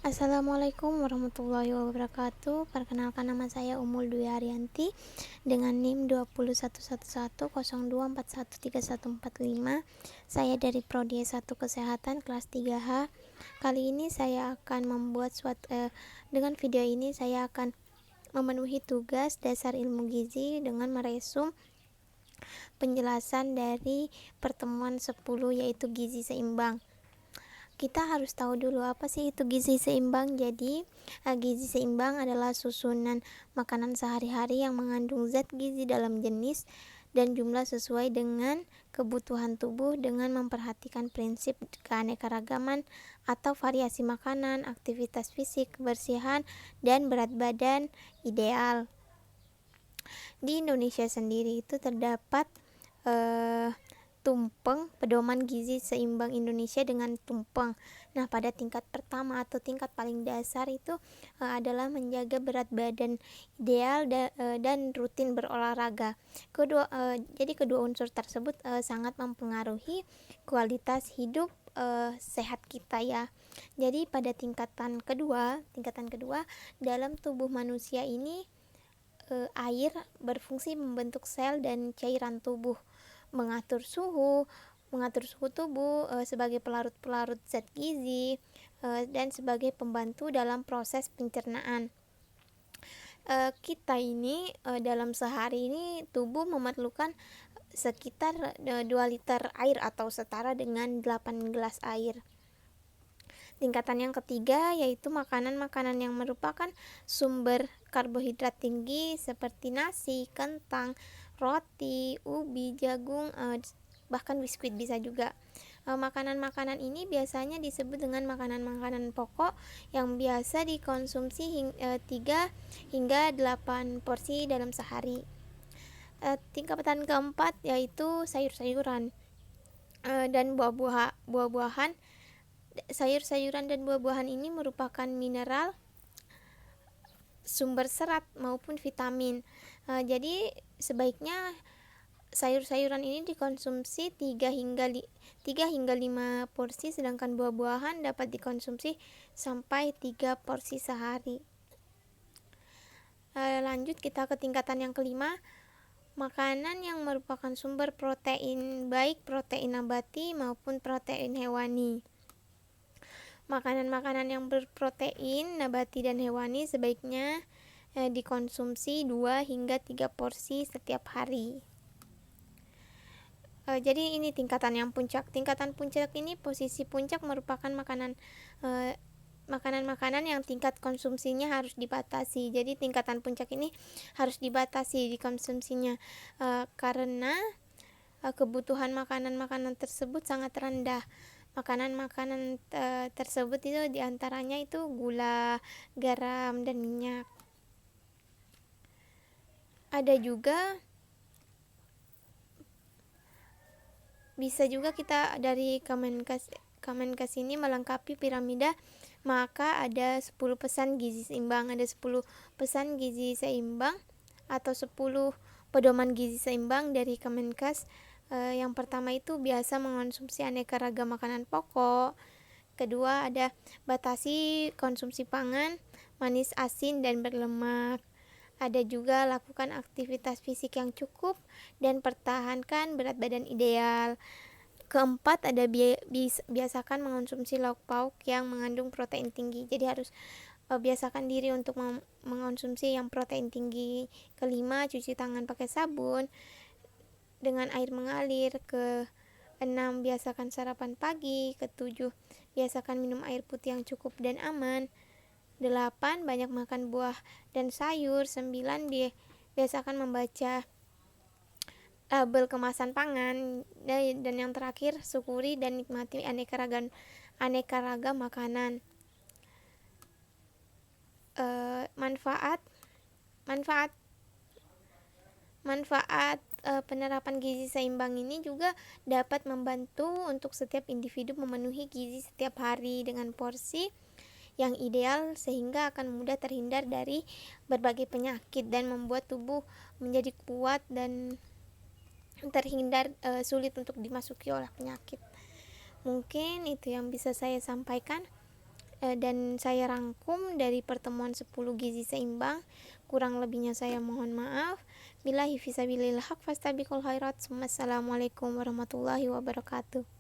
Assalamualaikum warahmatullahi wabarakatuh. Perkenalkan, nama saya Umul Dwi Haryanti dengan NIM 2011102413145. Saya dari Prodi S1 Kesehatan kelas 3H. Kali ini saya akan dengan video ini saya akan memenuhi tugas dasar ilmu gizi dengan meresum penjelasan dari pertemuan 10, yaitu gizi seimbang. Kita harus tahu dulu apa sih itu gizi seimbang. Jadi, gizi seimbang adalah susunan makanan sehari-hari yang mengandung zat gizi dalam jenis dan jumlah sesuai dengan kebutuhan tubuh dengan memperhatikan prinsip keanekaragaman atau variasi makanan, aktivitas fisik, kebersihan, dan berat badan ideal. Di Indonesia sendiri itu terdapat tumpeng, pedoman gizi seimbang Indonesia dengan tumpeng. Nah, pada tingkat pertama atau tingkat paling dasar itu adalah menjaga berat badan ideal dan rutin berolahraga. Jadi kedua unsur tersebut sangat mempengaruhi kualitas hidup sehat kita ya. Jadi pada tingkatan kedua dalam tubuh manusia ini air berfungsi membentuk sel dan cairan tubuh, mengatur suhu tubuh sebagai pelarut-pelarut zat gizi dan sebagai pembantu dalam proses pencernaan. Kita ini dalam sehari ini tubuh memerlukan sekitar 2 liter air atau setara dengan 8 gelas air. Tingkatan yang ketiga yaitu makanan-makanan yang merupakan sumber karbohidrat tinggi seperti nasi, kentang, roti, ubi, jagung, bahkan biskuit bisa juga. Makanan-makanan ini biasanya disebut dengan makanan-makanan pokok yang biasa dikonsumsi 3 hingga 8 porsi dalam sehari. Tingkatan keempat yaitu sayur-sayuran dan buah-buahan. Sayur-sayuran dan buah-buahan ini merupakan mineral, sumber serat maupun vitamin. Jadi sebaiknya sayur-sayuran ini dikonsumsi 3 hingga 5 porsi, sedangkan buah-buahan dapat dikonsumsi sampai 3 porsi sehari. Lanjut kita ke tingkatan yang kelima, makanan yang merupakan sumber protein, baik protein nabati maupun protein hewani. Makanan-makanan yang berprotein nabati dan hewani sebaiknya dikonsumsi 2 hingga 3 porsi setiap hari. Jadi ini tingkatan yang puncak. Tingkatan puncak ini, posisi puncak merupakan makanan-makanan yang tingkat konsumsinya harus dibatasi. Jadi tingkatan puncak ini harus dibatasi dikonsumsinya karena kebutuhan makanan-makanan tersebut sangat rendah. Makanan-makanan tersebut itu diantaranya itu gula, garam, dan minyak. Ada juga bisa juga kita dari Kemenkes ini melengkapi piramida, maka ada 10 pesan gizi seimbang. Ada 10 pesan gizi seimbang atau 10 pedoman gizi seimbang dari Kemenkes. Yang pertama itu biasa mengonsumsi aneka ragam makanan pokok. Kedua ada batasi konsumsi pangan manis, asin, dan berlemak. Ada juga lakukan aktivitas fisik yang cukup dan pertahankan berat badan ideal. Keempat ada biasakan mengonsumsi lauk pauk yang mengandung protein tinggi. Jadi harus biasakan diri untuk mengonsumsi yang protein tinggi. Kelima, cuci tangan pakai sabun dengan air mengalir. Ke-6, biasakan sarapan pagi. Ke-7, biasakan minum air putih yang cukup dan aman. 8, banyak makan buah dan sayur. 9, biasakan membaca label kemasan pangan. Dan yang terakhir, syukuri dan nikmati aneka ragam makanan. Manfaat penerapan gizi seimbang ini juga dapat membantu untuk setiap individu memenuhi gizi setiap hari dengan porsi yang ideal sehingga akan mudah terhindar dari berbagai penyakit dan membuat tubuh menjadi kuat dan terhindar sulit untuk dimasuki oleh penyakit. Mungkin itu yang bisa saya sampaikan. dan saya rangkum dari pertemuan 10 gizi seimbang. Kurang lebihnya saya mohon maaf. Billahi fisabilil haq fastabiqul khairat. Assalamualaikum warahmatullahi wabarakatuh.